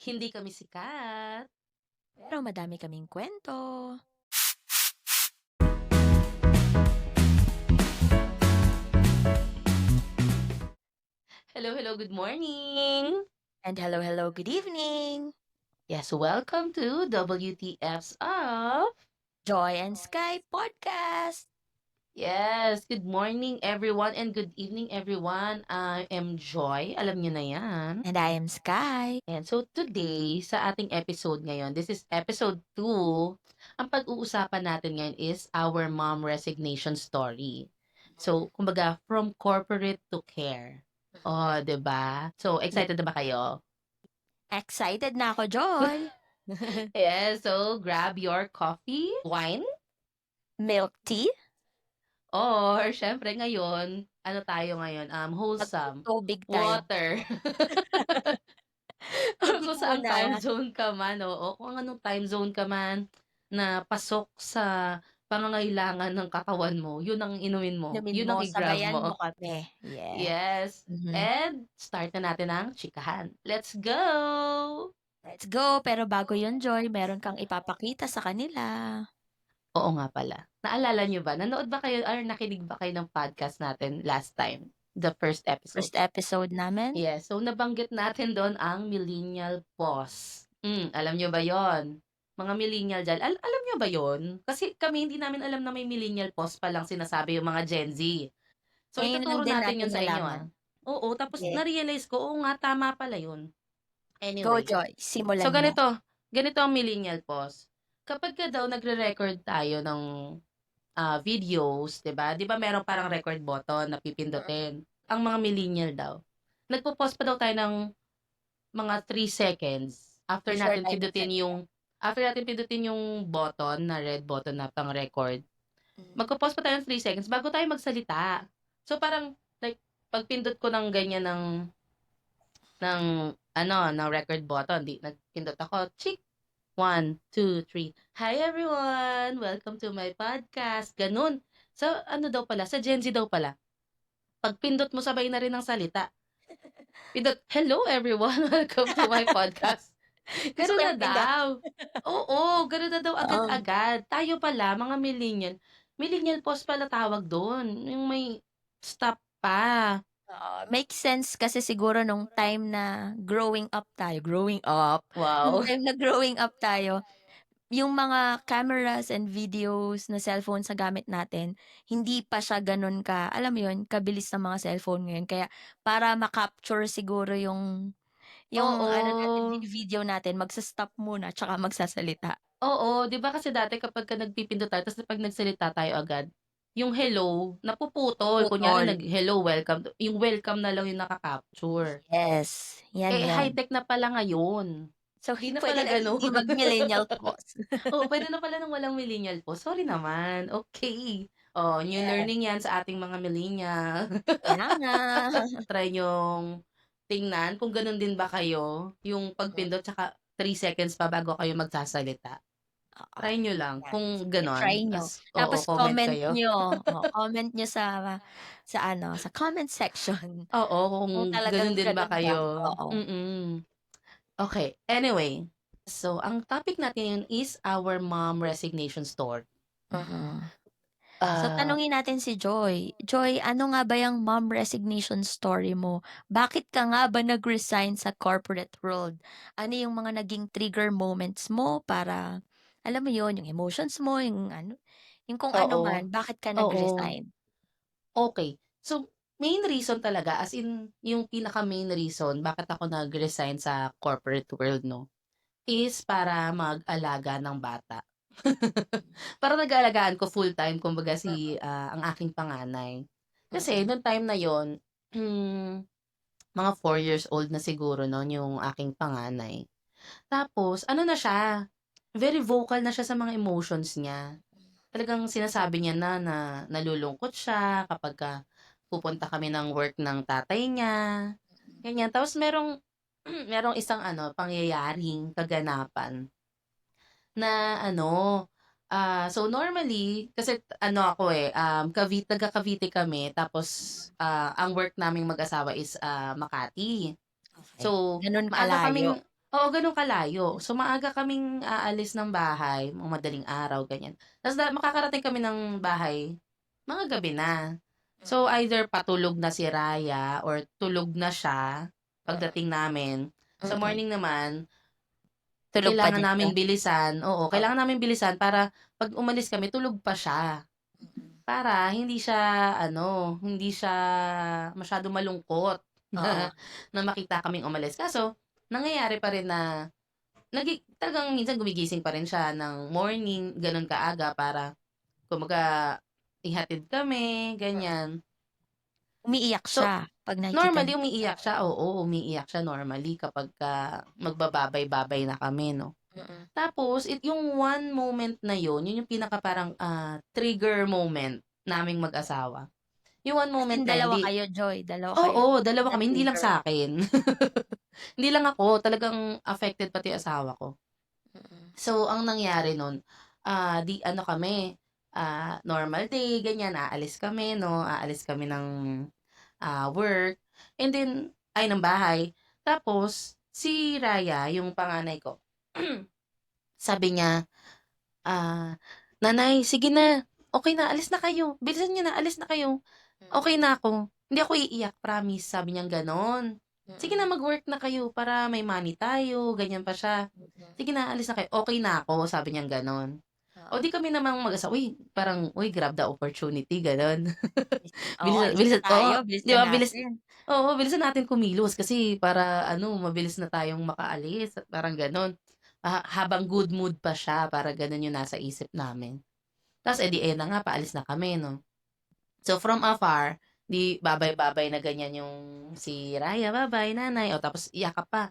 Hindi kami sikat. Pero madami kaming kwento. Hello, hello, good morning! And hello, hello, good evening! Yes, welcome to WTFs of... Joy and Sky Podcast! Yes, good morning everyone and good evening everyone. I am Joy, alam niyo na yan. And I am Sky. And so today, sa ating episode ngayon, this is episode 2, ang pag-uusapan natin ngayon is our mom resignation story. So, kumbaga, from corporate to care. Oh, 'di ba? So, Yep. excited na ba kayo? Excited na ako, Joy! Yes, so grab your coffee, wine, Milk tea? or syempre ngayon, ano tayo ngayon? Wholesome. Magtutubig tayo. Water. Tubig Kung saang time muna. zone ka man, oo, kung anong time zone ka man na pasok sa pangangailangan ng katawan mo, yun ang inumin mo, Inumin yun mo, ang i-grab sabayan mo mo. kami. Yeah. Yes. Mhm. And start na natin ang chikahan. Let's go! Let's go! Pero bago yun, Joy, meron kang ipapakita sa kanila. Oo nga pala. Naalala niyo ba, nanood ba kayo or nakinig ba kayo ng podcast natin last time? The first episode. First episode namin. Yes, so nabanggit natin doon ang millennial pause. Alam niyo ba yon? Mga millennial dyan, alam niyo ba yon? Kasi kami hindi namin alam na may millennial pause pa lang sinasabi yung mga Gen Z. So Ngayon lang ituturo din natin natin yun sa inyo nalaman. ah. Oo, tapos Yeah. na-realize ko, oo nga, tama pala yun. Go, Anyway, Joy. so Simulan mo. ganito ang millennial pause. Kapag ka daw nagre-record tayo ng videos, 'di ba? 'Di ba meron parang record button na pipindutin? Ang mga millennial daw, nagpo-pause pa daw tayo ng mga 3 seconds Before tayo magsalita. after natin pindutin yung button na red button na pang-record, Mm. magpo-pause pa tayo ng 3 seconds bago tayo magsalita. So parang like pag pindot ko ng ganyan ng ano, ng record button, nagpindot ako, chik, 1, 2, 3. Hi everyone! Welcome to my podcast. Ganun. So, ano daw pala, sa Gen Z daw pala, pag pindot mo sabay na rin ng salita. Pindot, hello everyone! Welcome to my podcast. Gusto Ganun ko na yung pindot. daw. Oo, ganun na daw Oo. agad-agad. Tayo pala, mga millennial pause pala tawag doon. Yung may stop pa. Oo, makes sense kasi siguro nung time na nung Wow. time na growing up tayo, yung mga cameras and videos na cellphone sa gamit natin, hindi pa siya gano'n ka alam mo yun, kabilis ng mga cellphone ngayon. Kaya para ma-capture siguro yung ano natin, Oo. video natin, magsa-stop muna tsaka magsasalita. Oo, 'di ba kasi dati kapagka nagpipindot tayo tapos 'pag nagsalita tayo agad, yung hello napuputol. Kunyari Putol. nag-hello, welcome, yung welcome na lang yung naka-capture. Yes, yan Eh, yun. high-tech na pala ngayon. So, 'Di na puwede pala na gano'n. hindi mag-millennial pause. Oo, puwede na pala ng walang millennial po. Sorry naman, okey. Oh, new Yes, learning 'yan sa ating mga millennial. kaya nga. Try niyong tingnan kung gano'n din ba kayo, yung pagpindot tsaka 3 seconds pa bago kayo magsasalita. Oo, Try niyo lang yan. kung I-try gano'n, niyo. oo, Tapos comment kayo. comment niyo sa ano, sa comment section Oo, kung kung talagang gano'n din ba gano'n ba, kayo. oo. Okey, anyway, so ang topic natin ngayon is our mom resignation story. Mm. So, Ah, tanungin natin si Joy. Joy, ano nga ba yung mom resignation story mo? Bakit ka nga ba nag-resign sa corporate world? Ano yung mga naging trigger moments mo para, alam mo yon yung emotions mo, yung ano, yung kung ano oo, man, bakit ka oo, nag-resign? okey. So, main reason talaga as in yung pinaka-main reason bakit ako nag-resign sa corporate world 'no, is para mag-alaga ng bata. Parang nag-aalagaan ko full-time kumbaga ang aking panganay. Kasi Mm. nung time na yon, mga 4 years old na siguro nun yung aking panganay. Tapos ano na siya, very vocal na siya sa mga emotions niya. Talagang sinasabi niya na nalulungkot siya kapagka pupunta kami ng work ng tatay niya, ganyan. Tapos merong isang ano, pangyayaring kaganapan na ano, so normally kasi ano ako, eh, taga-Cavite kami tapos, ang work naming mag-asawa is, Makati. Okey, So, gano'n maaga kalayo. kaming Oo, gano'n kalayo. So, maaga kaming aalis ng bahay, mga madaling araw, ganyan. Ta's makakarating kami ng bahay, mga gabi na. So, Mm, either patulog na si Raya or tulog na siya mm, pagdating namin. Sa mm. morning naman, Tulog pa kailangan din siya? naming bilisan, oo, Oo, kailangan namin bilisan para 'pag umalis kami tulog pa siya. mm. Para hindi siya ano, hindi siya masyadong malungkot Oo, na na makita kaming umalis. Kaso nangyayari pa rin na talagang minsan gumigising pa rin siya ng morning, gano'n kaaga para kumbaga ihatid kami, mm. ganyan. Umiiyak So, siya 'pag nakikita normally niya yung umiiyak kasama siya, mo? oo, umiiyak siya normally kapagka magbababay-babay na kami 'no. Mm. Tapos yung one moment na yun yung pinaka parang, trigger moment naming mag-asawa. Yung one As moment in na yun dalawa kayo, Joy, dalawa kayo oo, dalawa kami, hindi lang na-trigger? sa'kin. Hindi lang ako, talagang affected pati yung asawa ko. Mm, So, ang nangyari nun, 'di ano kami, normal day ganyan, aalis kami 'no, aalis kami ng, work and then ng bahay. Tapos si Raya, yung panganay ko, sabi niya, "Nanay sige na, okey na alis na kayo, bilisan niyo na, alis na kayo, mm, okey na ako, hindi ako iiyak promise," sabi niyang gano'n. "Sige na mm, mag-work na kayo para may money tayo," ganyan pa siya. mm. "Sige na alis na kayo, okey na ako," sabi niyang gano'n. O Oo, 'di kami namang mag-asawa, parang, grab the opportunity gano'n. oo, Bilisan alis na bilisan tayo, oo, 'di bilisan ba natin. bilisan natin kumilos kasi para ano mabilis na tayong makaalis, parang gano'n. Habang good mood pa siya, para gano'n yung nasa isip namin. Ta's na nga paalis na kami 'no. So from afar, 'di babay-babay na ganyan yung si Raya, "Ba-bye nanay." O tapos yakap pa,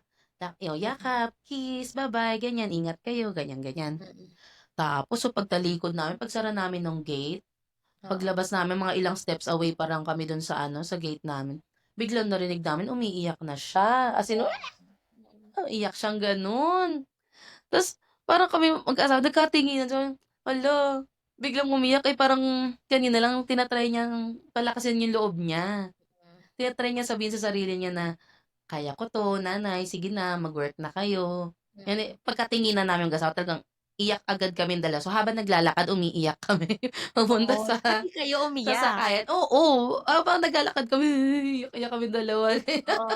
Mm, yakap, kiss, "Ba-bye," ganyan, "Ingat kayo." Ganyan, ganyan. mm, Tapos so pagtalikod namin, pagsara namin nung gate, oo. paglabas namin mga ilang steps away pa lang kami dun sa ano, sa gate namin, biglang narinig namin umiiyak na siya, as in, Oh, mm. iyak siyang gano'n. Ta's parang kami mag-asawa nagkatinginan sabi, hala, biglang umiyak, parang kanina lang niyang palakasin yung loob niya. Niya sabihin sa sarili niya na, "Kaya ko 'to nanay, sige na mag-work na kayo." Yan, Mm. pagkatinginan namin mag-asawa talagang iyak agad kaming dalawa. So habang naglalakad umiiyak kami papunta Oo, pati kayo sa umiyak? sakayan, oo, habang naglalakad kami iyak-iyak kaming dalawa. Oo,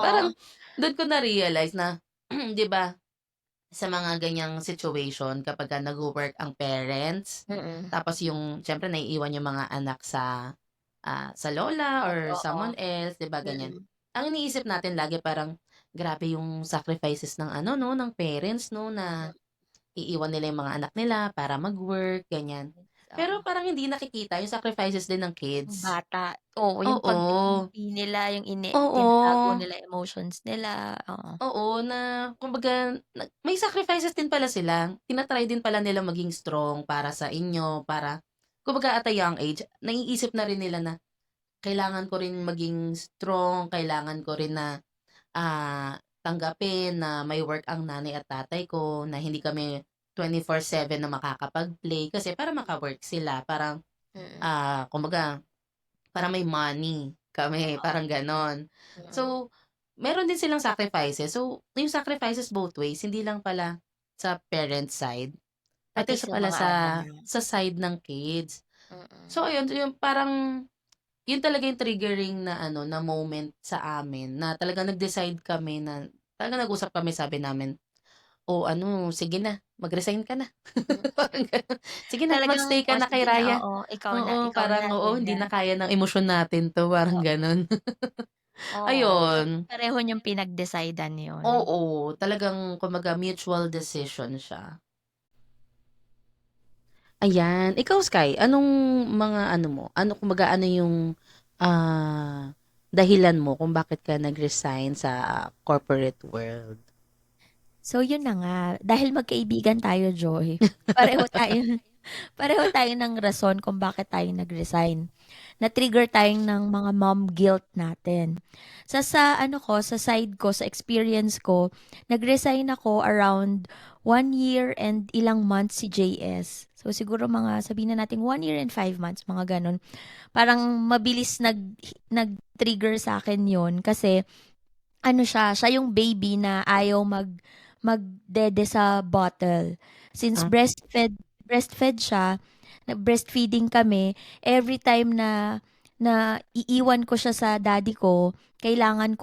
Parang oo, dun ko na-realize na 'di ba, sa mga ganyang situation kapagka nagwo-work ang parents, mm, tapos yung siyempre naiiwan yung mga anak sa lola or oo, someone else, 'di ba, ganyan. mm, Ang iniisip natin lagi parang grabe yung sacrifices ng ano 'no, ng parents 'no, na iiwan nila yung mga anak nila para mag-work, ganyan. oo. Pero parang hindi nakikita yung sacrifices din ng Yung kids. bata, oo, yung Oo, pag-iipi nila, yung tinatago oo. nila emotions nila, oo. Oo, na kumbaga may sacrifices din pala sila. Din pala nila maging strong para sa inyo, para kumbaga at a young age, naiisip na rin nila na kailangan ko rin maging strong, kailangan ko rin na, tanggapin na may work ang nanay at tatay ko, na hindi kami 24/7 na makakapag-play kasi para maka-work sila. Parang, Mm, kumbaga para may money kami, oo, parang gano'n. mm. So, meron din silang sacrifices. So, yung sacrifices both ways, hindi lang pala sa parent side, Pati pati sa sa pala mga sa anak, side ng kids. mm. So, ayun, yung parang yun talaga yung triggering na ano, na moment sa amin na talagang nag-decide kami na talagang nag-usap kami, sabi namin, "O ano, sige na, mag-resign ka na." Mm. Parang gano'n. "Sige na, Talagang, mag-stay ka "Oh, na kay sige na, Raya." oo, Oo, ikaw na," parang, "Oo, hindi na ganyan. kaya ng emosyon natin 'to." Parang Oo, gano'n. oo. So, Ayun, pareho niyong pinag-decide-an yun? oo, talagang kumbaga mutual decision siya. Ayan, ikaw Sky, anong mga ano mo, ano kumbaga ano yung, dahilan mo kung bakit ka nag-resign sa corporate world? So, yun na nga, dahil magkaibigan tayo, Joy, pareho tayo pareho tayo ng rason kung bakit tayo nag-resign. Na-trigger tayong ng mga mom guilt natin. Sa ano ko, sa side ko, sa experience ko, nag-resign ako around 1 year and ilang months si JS. So, siguro mga, sabihin na natin 1 year and 5 months, mga ganun. Parang mabilis nag-trigger sa akin yon kasi ano siya yung baby na ayaw magdede sa bottle. Since Ah, breastfed siya, breastfeeding kami, every time na iiwan ko siya sa daddy ko, kailangan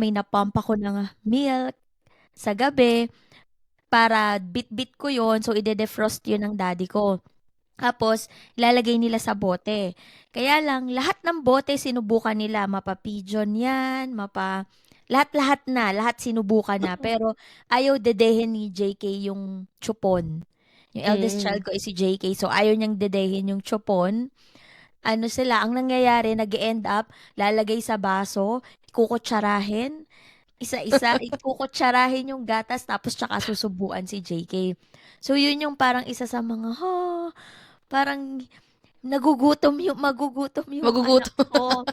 may napump ako ng milk sa gabi para bit-bit ko yon, so ide-defrost yun ng daddy ko. Tapos, ilalagay nila sa bote. Kaya lang, lahat ng bote sinubukan nila. Mapa-pigeon yan, lahat-lahat na, lahat sinubukan na. Pero, ayaw dedehin ni JK yung chupon. Yung eldest mm. child ko is si JK. So, ayaw niyang dedehin yung chupon. Ano sila, ang nangyayari, nag-end up, lalagay sa baso, kukutsarahin, isa-isa, kukutsarahin yung gatas, tapos tsaka susubuan si JK. So, yun yung parang isa sa mga, parang magugutom yung anak Magugutom. ko.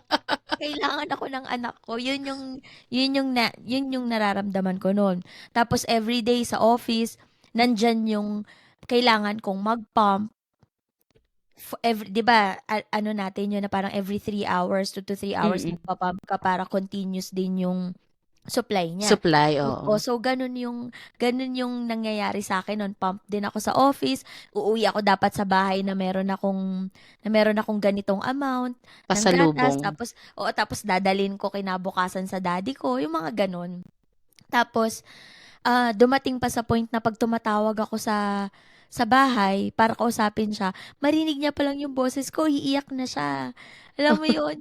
Kailangan ako ng anak ko. Yun yung nararamdaman ko noon. Tapos everyday sa office, nandyan yung kailangan kong mag-pump. 'Di ba, ano natin yun na parang every 3 hours, 2 to 3 hours Mm. magpa-pump ka para continuous din yung supply niya. Supply, Oo, oo. so ganun yung nangyayari sa akin nun. Pump din ako sa office, uuwi ako dapat sa bahay na meron akong ganitong amount ng gatas, Pasalubong. tapos dadalhin ko kinabukasan sa daddy ko, yung mga ganun. Tapos, dumating pa sa point na 'pag tumatawag ako sa bahay para kausapin siya, marinig niya pa lang yung boses ko, iiyak na siya. Alam mo yun,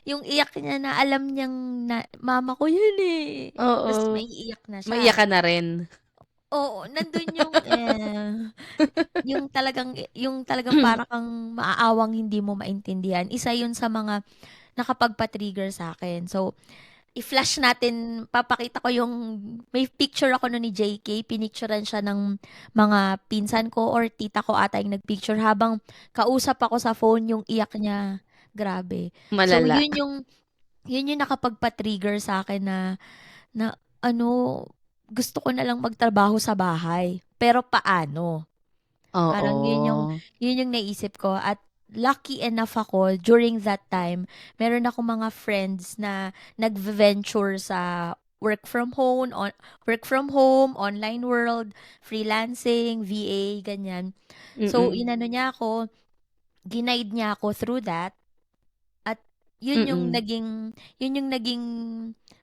yung iyak niya na alam niyang na mama ko yun, eh, ta's Oo. maiiyak na Maiyak siya. ka na rin. Oo, nandun yung talagang para kang maaawang hindi mo maintindihan. Isa yun sa mga nakapagpa-trigger sa'kin. So, i-flash natin, papakita ko may picture ako nun ni JK, pinicturean siya ng mga pinsan ko or tita ko ata yung nagpicture habang kausap ako sa phone, yung iyak niya, grabe. So, Malala. yun yung nakapagpa-trigger sa akin na ano, gusto ko na lang magtrabaho sa bahay. Pero paano? Parang Oo. yun yung naisip ko at lucky enough ako during that time, meron ako mga friends na nag-venture sa work from home, online world, freelancing, VA, ganyan. So, Mm. ginaide niya ako through that at yun yung Mm. naging yun yung naging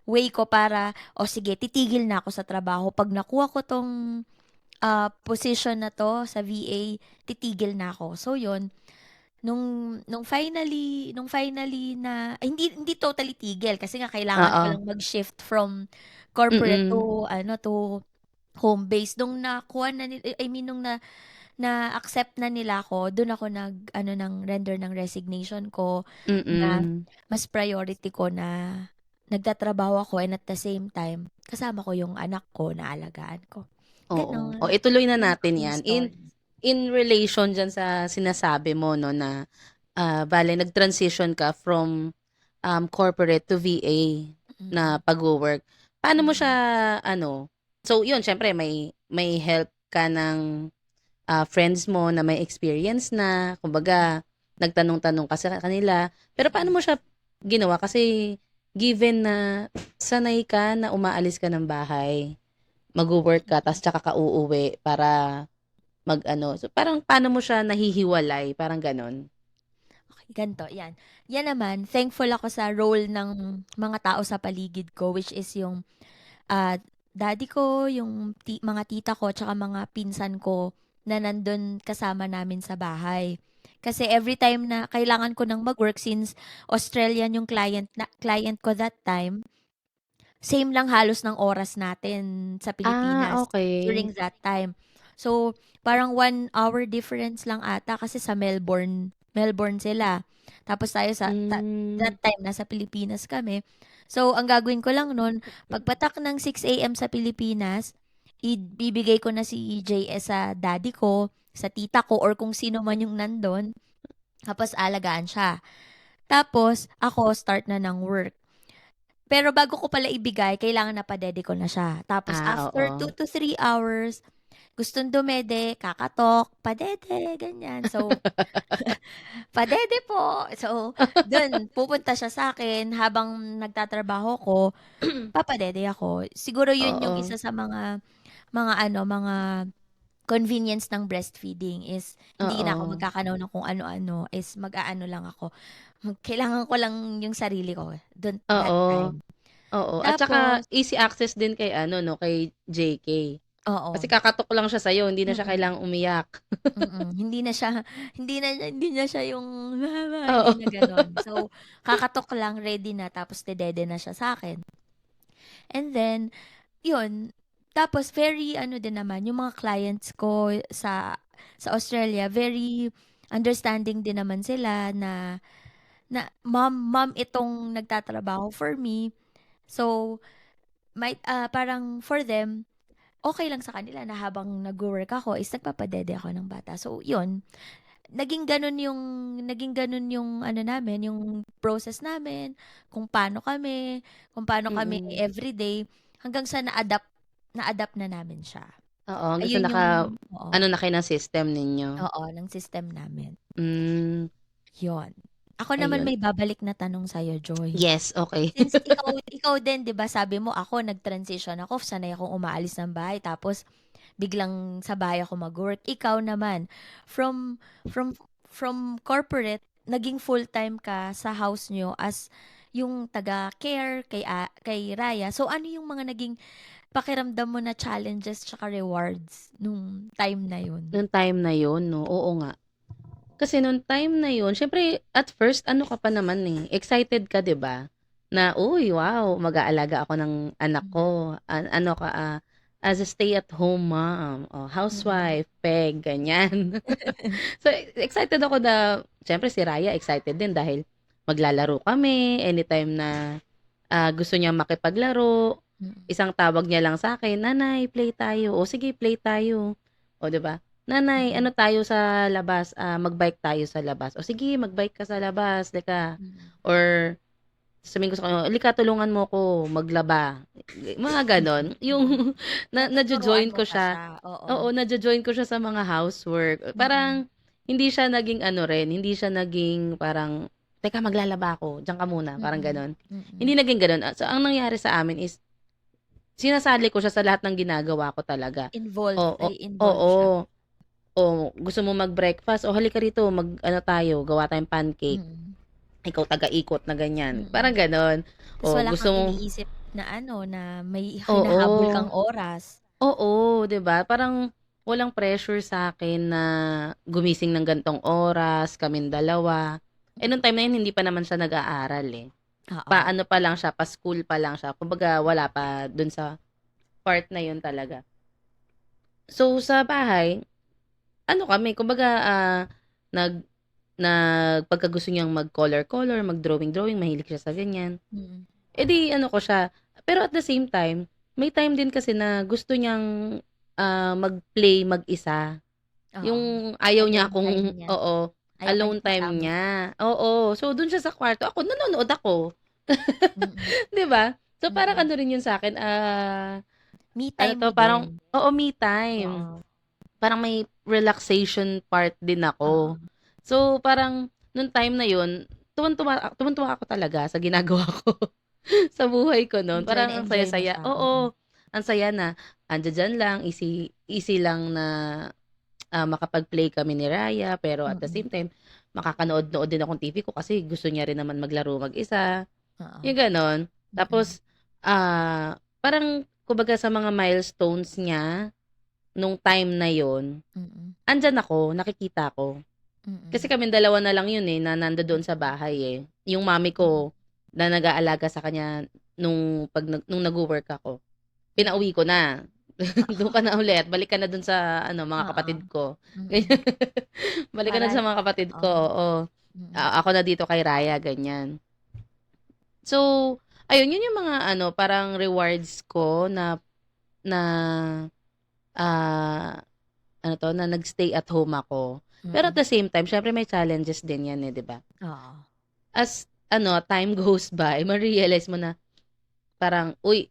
way ko para, o sige, titigil na ako sa trabaho. Pag nakuha ko tong position na 'to sa VA, titigil na ako. So yun, nung finally na ay, hindi totally tigil kasi nga kailangan ko Oo. lang mag-shift from corporate Mm. to ano, to home base. Nung nakuha na I mean nung na-accept na nila ako, dun ako nag-ano ng render ng resignation ko na Mm. mas priority ko na nagtatrabaho ako and at the same time, kasama ko yung anak ko na alagaan ko. Oo. O Gano'n. ituloy na Yun natin yung 'yan. In story. in relation diyan sa sinasabi mo 'no na, bale nag-transition ka from, corporate to VA na Mm, pagwo-work. Paano mo siya mm, ano, so 'yun siyempre may help ka ng, friends mo na may experience na, kumbaga nagtanong-tanong ka sa kanila. Pero paano mm. mo siya ginawa? Kasi given na sanay ka na umaalis ka ng bahay, magwo-work ka ta's tsaka ka uuwi para mag-ano, so parang paano mo siya nahihiwalay, parang gano'n? Okey, ganito, 'yan. 'Yan naman, thankful ako sa role ng mga tao sa paligid ko, which is yung, daddy ko, yung mga tita ko, tsaka mga pinsan ko na nandun kasama namin sa bahay. Kasi every time na kailangan ko ng mag-work, since Australian yung client ko that time, same lang halos ng oras natin sa Ah, Pilipinas okey. during that time. So, parang 1 hour difference lang ata kasi sa Melbourne Melbourne sila. Tapos tayo Hmm. that time nasa Pilipinas kami. So, ang gagawin ko lang nun, pagpatak ng 6 AM sa Pilipinas, ibibigay ko na si JS sa daddy ko, sa tita ko, or kung sino man yung nandun, tapos alagaan siya. Tapos, ako start na ng work. Pero bago ko pala ibigay, kailangan napadede ko na siya. Tapos Ah, after two oo. to 3 hours, gustong dumede, kakatok, "Padede," ganyan. So, "Padede po." So, dun pupunta siya sa'kin habang nagtatrabaho ko, papadede ako. Siguro yun yung Oo, isa sa mga ano, mga convenience ng breastfeeding is hindi na ako oo, magkakanaw ng kung ano-ano, is mag-aano lang ako, kailangan ko lang yung sarili ko dun that oo, time. oo. At saka Tapos easy access din kay ano 'no, kay JK. Kasi oo, kakatok lang siya sa'yo, hindi na siya mm, kailangang umiyak. hindi na siya hindi na siya yung Oo. hindi na gano'n. So, kakatok lang, ready na, tapos dedede na siya sa'kin. And then, yun, tapos very ano din naman, yung mga clients ko sa Australia, very understanding din naman sila na mom itong nagtatrabaho for me. So, parang for them, okay lang sa kanila na habang nagwo-work ako is nagpapadede ako ng bata. So, yun, naging ganun yung ano namin, yung process namin, kung paano kami Mm. everyday, hanggang sa na-adapt na namin siya. Oo, hanggang sa Ayun yung oo, ano na kayo ng system ninyo. oo, ng system namin. Hmm, Yun. Ako naman ayun. may babalik na tanong sa'yo, Joy. Yes, okey. Since ikaw din 'di ba, sabi mo ako nag-transition ako, sanay akong umaalis ng bahay tapos biglang sa bahay ako mag-work. Ikaw naman from from from corporate naging full-time ka sa house niyo as yung taga-care kay Raya. So ano yung mga naging pakiramdam mo na challenges tsaka rewards nung time na yun? Nung time na yun 'no, oo nga. Kasi nung time na yun siyempre at first ano ka pa naman, eh, excited ka 'di ba, na, "Uy, wow, mag-aalaga ako ng anak Mm, ko." Ano ka, as a stay-at-home mom, mm. housewife, peg, ganyan. So, excited ako na siyempre si Raya excited din dahil maglalaro kami anytime na, gusto niyang makipaglaro, Mm, isang tawag niya lang sa'kin, "Nanay, play tayo." "O sige, play tayo." O 'di ba? "Nanay, mm, ano tayo sa labas, mag-bike tayo sa labas." "O sige, mag-bike ka sa labas, halika." mm. Or sasabihin ko sa kanya, "Halika tulungan mo ko maglaba." Mga gano'n. Yung Natuturuan nadjo-join mo ko pa siya, siya, oo. oo, nadjo-join ko siya sa mga housework. Mm, Parang hindi siya naging ano rin, hindi siya naging parang, "Teka maglalaba ako, diyan ka muna." Parang mm, gano'n. Hindi mm. naging gano'n. So, ang nangyari sa amin is sinasali ko siya sa lahat ng ginagawa ko talaga. Nai-involve Oo. siya. O gusto mo mag-breakfast, "O halika rito mag-ano tayo, gawa tayong pancake." Mm, Ikaw taga-ikot na ganyan, parang mm. gano'n. Tas O wala gusto kang mo iniisip na ano, na may hinahabol oo, kang oras. oo, 'di ba? Parang walang pressure sa'kin na gumising ng gan'tong oras, kaming dalawa. Eh, nung time na yun hindi pa naman siya nag-aaral, eh. Oo, Pa-ano pa lang siya, pa-school pa lang siya. Kumbaga wala pa dun sa part na yun talaga. So, sa bahay, ano kami kumbaga, nag pagka gusto niyang mag-color-color, mag-drawing-drawing, mahilig siya sa ganyan. mm. Eh, di ano ko siya pero at the same time, may time din kasi na gusto niyang, mag-play mag-isa. Oo, Yung ayaw niya alone time akong niya. oo, Ayaw ka alone niyang time kasama. niya, oo. So, dun siya sa kwarto, ako nanonood ako, Mm, 'di ba? So, parang mm. ano rin yun sa'kin, Me ano time 'to, mo parang din. oo, me time. Oo, Parang may relaxation part din oo. ako. So, parang nung time na yun, tuwang-tuwa ako talaga sa ginagawa ko sa buhay ko nun. Enjoy na Parang ang enjoy mo saya-saya siya, mm. oo, ang saya na andiya-diyan lang, easy easy lang na, makapag-play kami ni Raya, pero at the Mm, same time, makakanood-nood din akong TV ko kasi gusto niya rin naman maglaro mag-isa, oo. yung gano'n. Mm, Tapos, parang kumbaga sa mga milestones niya nung time na yun, mm, andiyan ako, nakikita ko. Kasi mm, kaming dalawa na lang yun, eh, na nandodoon sa mm, bahay, eh. Yung mommy mm, ko na nag-aalaga sa kanya nung nagwo-work ako, mm. pinauwi ko na. Do'n ka na ulit, balik ka na do'n sa ano, mga Oo, kapatid ko, mm. ganyan. Balik ka na Para sa mga kapatid ko, oo, oo. mm, Ako na dito kay Raya, ganyan. So, ayun, yun yung mga ano, parang rewards ko na na, ah, ano 'to, na nag-stay at home ako. Pero at mm. the same time, siyempre may challenges din 'yan, eh, 'di ba? Oo, As ano, time goes by, ma-rerealize mo na parang, uy,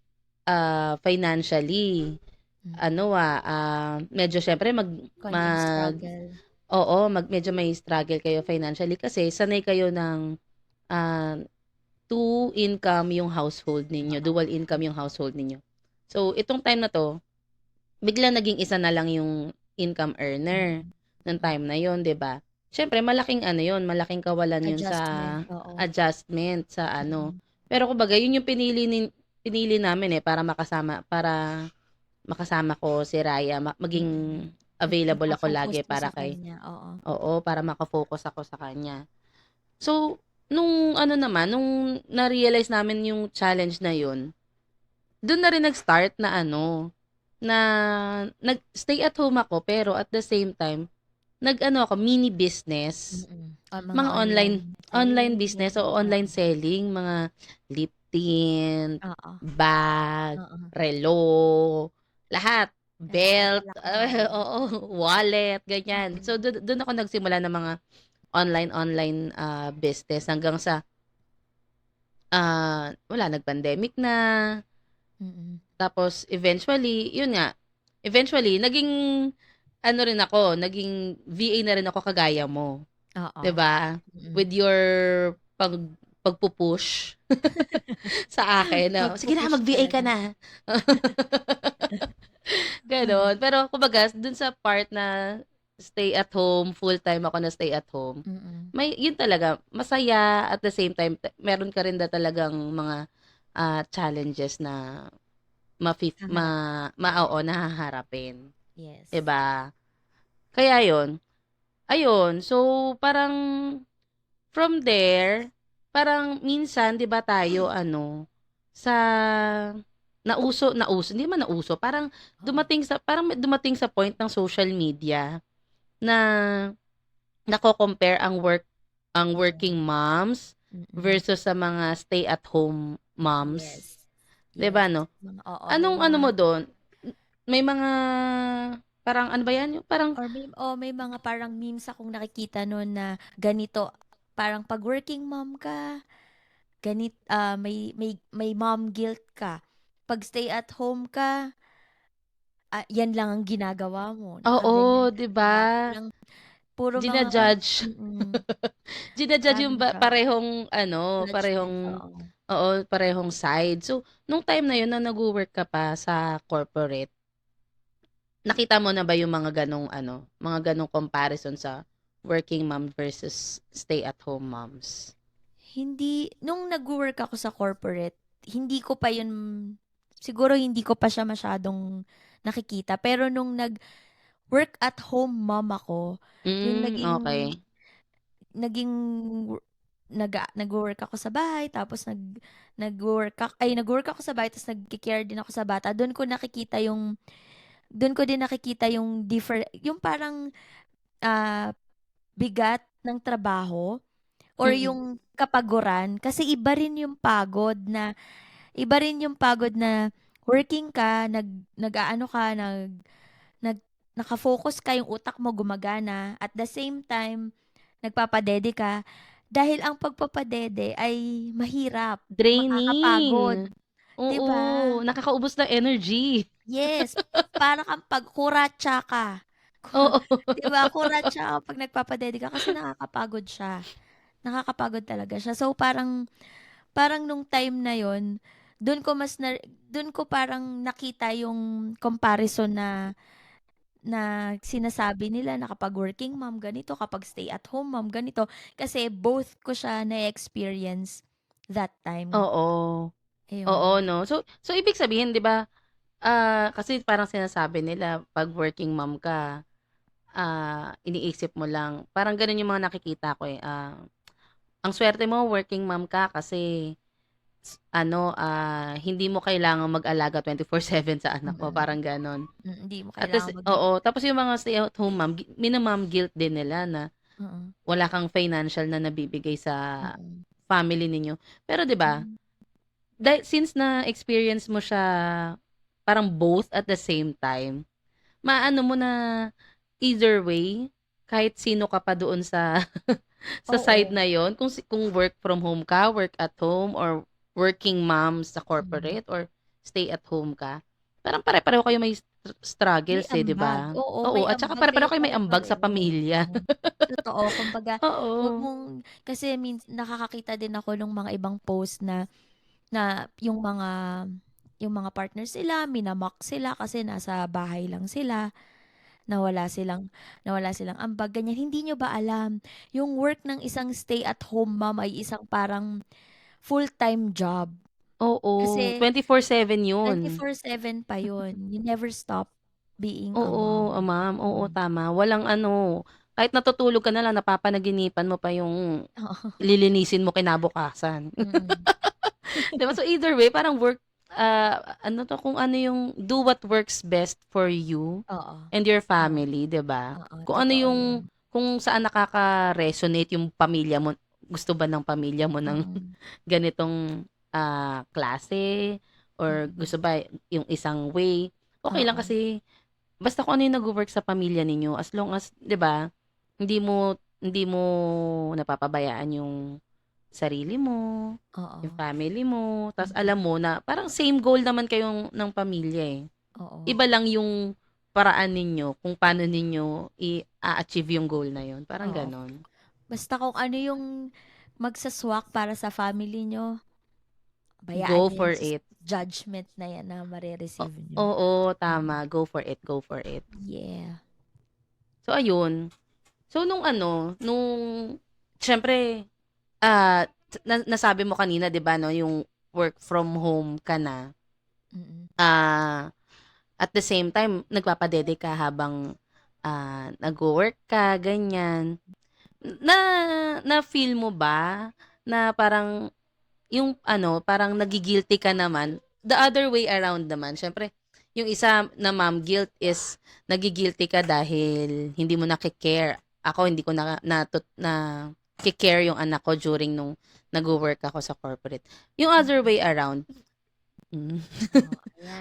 financially, Hmm. Medyo siyempre Konting mag struggle. oo, medyo may struggle kayo financially kasi sanay kayo ng, ah, two income yung household ninyo, Oo. dual income yung household ninyo. So, itong time na 'to, biglang naging isa na lang yung income earner Mm. nung Mm. time na yun, 'di ba? Siyempre malaking ano yun, malaking kawalan yun sa Adjustment, oo. adjustment sa ano. Mm. Pero kumbaga yun yung pinili namin, para makasama ko si Raya, maging Mm. available ako Naka-focus lagi ka para sa kay kanya, oo. oo, para maka-focus ako sa kanya. So, nung ano naman, nung na-realize namin yung challenge na yun, dun na rin nag-start na ano, na nag-stay at home ako pero at the same time, nag-ano ako, mini business. Mga Mga online online online selling, business o online oo. selling, mga lip tint, Oo. bag, Oo. relo, lahat, belt, Naalala ko nga yan. oo, wallet, ganyan. Mm. So, dun ako nagsimula ng mga online, business hanggang sa, wala, nag-pandemic na. Mm. Tapos eventually naging ano rin ako, naging VA na rin ako kagaya mo, Oo. 'di ba? Mm. With your pag pagpu-push sa akin na, "Sige na, Magpu-push mag-VA ka talaga. na." Gano'n. Pero kumbaga dun sa part na stay at home, full-time ako na stay at home, Mm. yun talaga masaya at the same time meron ka rin talagang mga, challenges na Haharap. oo, na haharapin, Yes. 'di ba? Kaya yun, ayun. So, parang from there, parang minsan 'di ba tayo ano, sa nauso, hindi man nauso, Oo. dumating sa point ng social media na nako-compare ang working Mm. moms Mm. versus sa mga stay-at-home moms, Yes. 'di ba Yes. 'no? Oo, may Anong ano mga mo dun, may mga parang ano ba 'yan, yung parang may mga parang memes akong nakikita nun na ganito, parang 'pag working mom ka, may mom guilt ka. 'Pag stay at home ka, yan lang ang ginagawa mo, nakaganyan oo, ka, 'di 'di ba? ba? Parang puro mga Jina-judge. mm, Jina-judge yung nakaka parehong ano, judgment, oo. oo, parehong side. So, nung time na yun na nagwo-work ka pa sa corporate, nakita mo na ba yung mga ganong comparison sa working mom versus stay-at-home moms? Hindi, nung nagwo-work ako sa corporate, hindi ko pa yun, siguro hindi ko pa siya masyadong nakikita. Pero nung nag-work at home mom ako, yung Okey. naging nagwo-work ako sa bahay, tapos nagwo-work ako sa bahay, tapos nagke-care din ako sa bata. Doon ko din nakikita yung parang ah, bigat ng trabaho or Mm. yung kapaguran, kasi iba rin yung pagod na working ka, nag-aano ka, nag naka-focus ka, yung utak mo gumagana, at the same time nagpapadede ka, dahil ang pagpapadede ay mahirap, makakapagod, Draining. 'di ba? Oo, nakakaubos ng energy. Yes, para kang kuratsa ka. Oo. 'Di ba, kuratsa ka 'pag nagpapadede ka kasi nakakapagod siya. Nakakapagod talaga siya. So, parang nung time na yon, dun ko parang nakita yung comparison na sinasabi nila na kapag working mom ganito, kapag stay at home mom ganito. Kasi both ko siya na-experience that time. Oo. Oo Ayun. 'no. So ibig sabihin 'di ba, kasi parang sinasabi nila 'pag working mom ka, iniisip mo lang parang gano'n yung mga nakikita ko, ang swerte mo working mom ka kasi hindi mo kailangang mag-alaga 24/7 sa anak mo, Mm. parang gano'n. Hindi mo At tas kailangan oo, tapos yung mga stay at home mom, mino-mom guilt din nila na mm, wala kang financial na nabibigay sa mm, family ninyo. Pero 'di ba, mm. since na-experience mo siya parang both at the same time, maano mo na either way, kahit sino ka pa doon sa sa side Oo. na yon, kung work from home ka, work at home, or working mom sa Mm. corporate or stay at home ka, Parang pare-pareho kayo may May struggles, eh, 'di ambag, ba? oo, may Oo, at saka ambag kayo pare-pareho kayo may ambag sa pare-pareho, pamilya. oo. Totoo kumbaga wag Oo. mong kasi nakakakita din ako nung mga ibang post na na yung mga partners nila minamock sila kasi nasa bahay lang sila, na wala silang ambag ganyan. Hindi niyo ba alam yung work ng isang stay-at-home mom ay isang parang full-time job. Oo, Kasi 24/7 'yun. 24/7 pa yun, you never stop being a Oo, mom. ma'am, oo, Mm. tama. Walang ano, kahit natutulog ka na lang napapanaginipan mo pa yung Oo, lilinisin mo kinabukasan. mm. 'Di ba? So either way parang ano 'to, kung ano yung do what works best for you Oo, and your tama. family, 'di ba? Oo, Kung ano totoo yung yun. kung saan nakaka-resonate yung pamilya mo, gusto ba ng pamilya mo ng Mm, ganitong, klase or mm. gusto ba yung isang way, okey lang Oo, kasi basta kung ano yung nagwo-work sa pamilya ninyo as long as 'di ba, hindi mo napapabayaan yung sarili mo, yung oo, family mo, ta's alam mm, mo na parang same goal naman kayong ng pamilya, eh. oo, Iba lang yung paraan ninyo kung paano ninyo a-achieve yung goal na yun, parang oo. gano'n. Basta kung ano yung magsaswak para sa family niyo, bayaan Go niyo for yan sa it. judgment na yan na O mare-receive niyo. oo, Mm. tama. Go for it, go for it. Yeah. So ayun. So nung ano, siyempre, nasabi mo kanina 'di ba 'no, yung work from home ka na, Mm, ah, at the same time nagpapadede ka habang, nagwo-work ka ganyan. Na na-feel mo ba na parang yung ano, parang nagi-guilty ka naman, the other way around naman siyempre, yung isa na mom guilt is nagi-guilty ka dahil hindi mo naki-care. Ako hindi ko na-ki-care yung anak ko during nung nagwo-work ako sa corporate. Yung other mm. way around, hmm, Oh,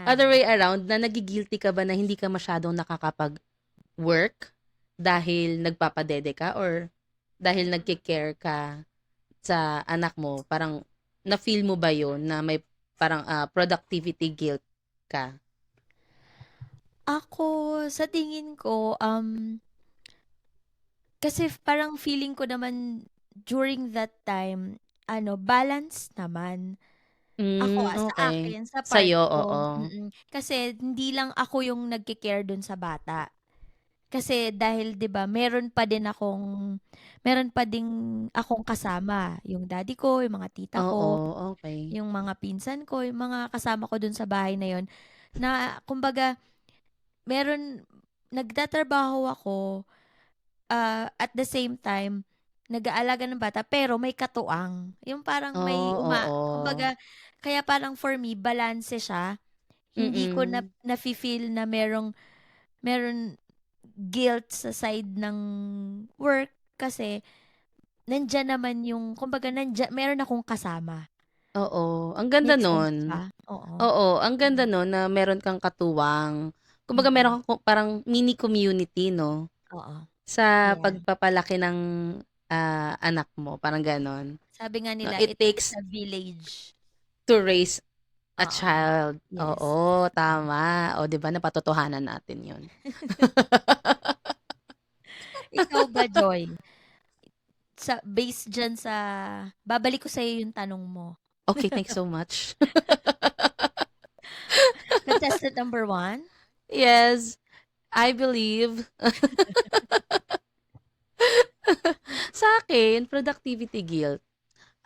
other ayan. way around na nagi-guilty ka ba na hindi ka masyadong nakakapag-work dahil nagpapadede ka or dahil nagke-care ka sa anak mo, parang na-feel mo ba yun na may parang, productivity guilt ka? Ako, sa tingin ko, kasi parang feeling ko naman during that time, ano, balance naman. Ako, sa Okey. akin, sa part Sa'yo, ko, oo. kasi hindi lang ako yung nagke-care dun sa bata. Kasi dahil 'di ba meron pa ding akong kasama, yung daddy ko, yung mga tita Oo, ko, okey. yung mga pinsan ko, yung mga kasama ko dun sa bahay na yun, na kumbaga meron nagtatrabaho ako, at the same time nag-aalaga ng bata pero may katuwang. Yung parang may Oo. kumbaga kaya parang for me balanse siya. Hindi ko Mm. nafi-feel na meron guilt sa side ng work kasi nandiyan naman yung kumbaga meron akong kasama. Oo, ang ganda Make sense nun. ba? Oo. Oo, ang ganda Mm, nun na meron kang katuwang. Kumbaga mm. meron kang parang mini community 'no, Oo, sa yeah. pagpapalaki ng, anak mo, parang gano'n. Sabi nga 'No, nila, it it takes takes a village. to raise a Oo, child. yes. Oo, Mm. tama. Oh, 'di ba napatotohanan natin 'yun. Ikaw ba, Joy? Based diyan sa babalik ko sa'yo yung tanong mo. Okay, thanks so much. Contestant number 1? Yes, I believe. Sa'kin, productivity guilt.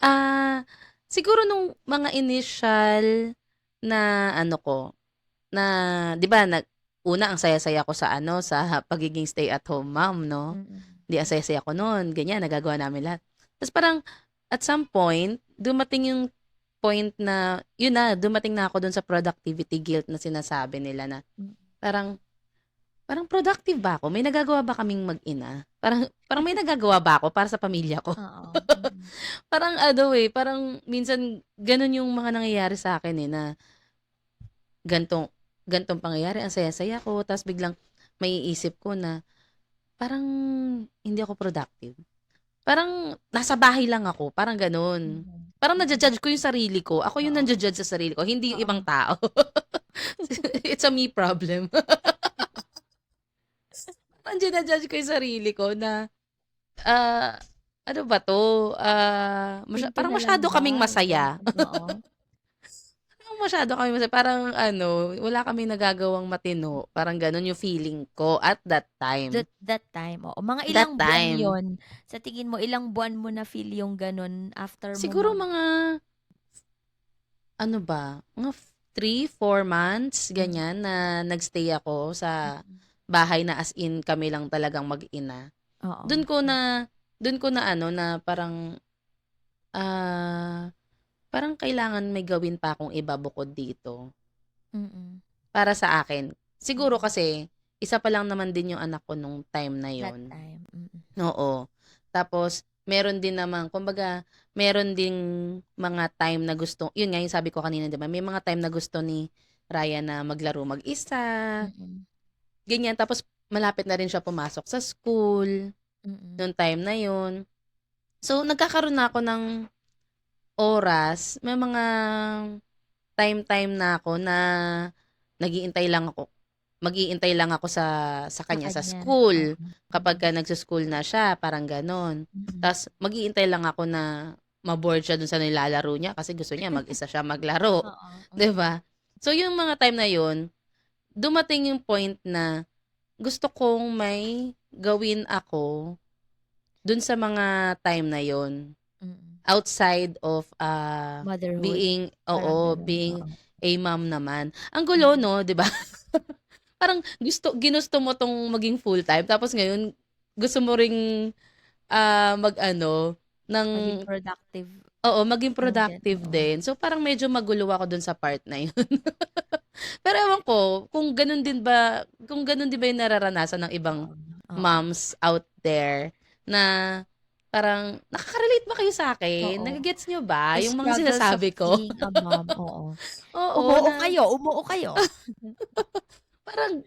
Ah, siguro nung mga initial na ano ko, na 'di ba una ang saya-saya ko sa ano, sa pagiging stay-at-home mom 'no. Mm, 'Di ang saya-saya ko nun, ganyan, nagagawa namin lahat. Ta's parang at some point, dumating yung point na yun na, dumating na ako dun sa productivity guilt na sinasabi nila na mm. parang parang productive ba ako? May nagagawa ba kaming mag-ina? Parang parang may nagagawa ba ako para sa pamilya ko? Oo, mm. Parang ano, eh, parang minsan gano'n yung mga nangyayari sa'kin, eh, na gan'tong gan'tong pangyayari, ang saya-saya ko ta's biglang maiisip ko na parang hindi ako productive. Parang nasa bahay lang ako, parang gano'n. Mm. Parang Mm. naju-judge ko yung sarili ko. Ako yung Oo, naju-judge sa sarili ko, hindi yung oo. ibang tao. It's a me problem. Parang jina-judge ko yung sarili ko na, ah, ano ba 'to, Simple parang na lang masyado ba, kaming masaya. ganyan, oo. Parang masyado kaming masaya, parang ano, wala kaming nagagawang matino, parang gano'n yung feeling ko at that time. That time, oo. Mga That ilang buwan time. yon? Sa tingin mo ilang buwan mo na-feel yung gano'n after mo Siguro mga ano ba, mga 3, 4 months mm, ganyan na nag-stay ako sa mm, bahay na as in kami lang talagang mag-ina. oo. Dun ko na dun ko na ano na parang, ah, parang kailangan may gawin pa akong iba bukod dito, Mm, para sa akin. Siguro mm. kasi isa pa lang naman din yung anak ko nung time na That yon. time, Oo. Tapos meron din naman kumbaga meron ding mga time na gusto yun nga yung sabi ko kanina 'di ba, may mga time na gusto ni Ryan na maglaro mag-isa, mm, ganyan. Tapos malapit na rin siya pumasok sa school, mm, nung time na yun. So nagkakaroon na ako ng oras, may mga time-time na ako na nag-iintay lang ako mag-iintay lang ako sa sa kanya sa kanya, school, oo, mm, kapagka nagso-school na siya, parang gano'n. mm. Ta's mag-iintay lang ako na ma-bored siya dun sa nilalaro niya kasi gusto niya mag-isa siya maglaro, Oo, 'di ba? So, yung mga time na yun, dumating yung point na gusto kong may gawin ako dun sa mga time na yun. mm. Outside of, Motherhood, parang gano'n, being oo. a mom naman. Ang gulo Mm. 'no, 'di ba? Parang ginusto mo 'tong maging full-time tapos ngayon gusto mo ring, mag-ano ng Maging productive oo, maging mo din, productive oo. din. So, parang medyo magulo ako dun sa part na yun. Pero ewan ko kung ganun din ba yung nararanasan ng ibang Oo, oo. moms out there na parang nakaka-relate ba kayo sa'kin? Oo. Nage-gets niyo ba The yung mga struggles of sinasabi ko? being a mom, oo. Oo, na Umuo kayo. parang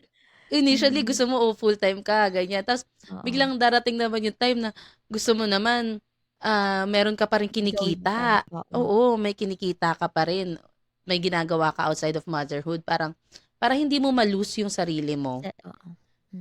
initially Mm, gusto mo, full-time ka ganyan, ta's oo. biglang darating naman yung time na gusto mo naman, meron ka pa ring Gawin pa, kinikita. oo. Oo, may kinikita ka pa rin, may ginagawa ka outside of motherhood, parang para hindi mo ma-lose yung sarili mo, Oo.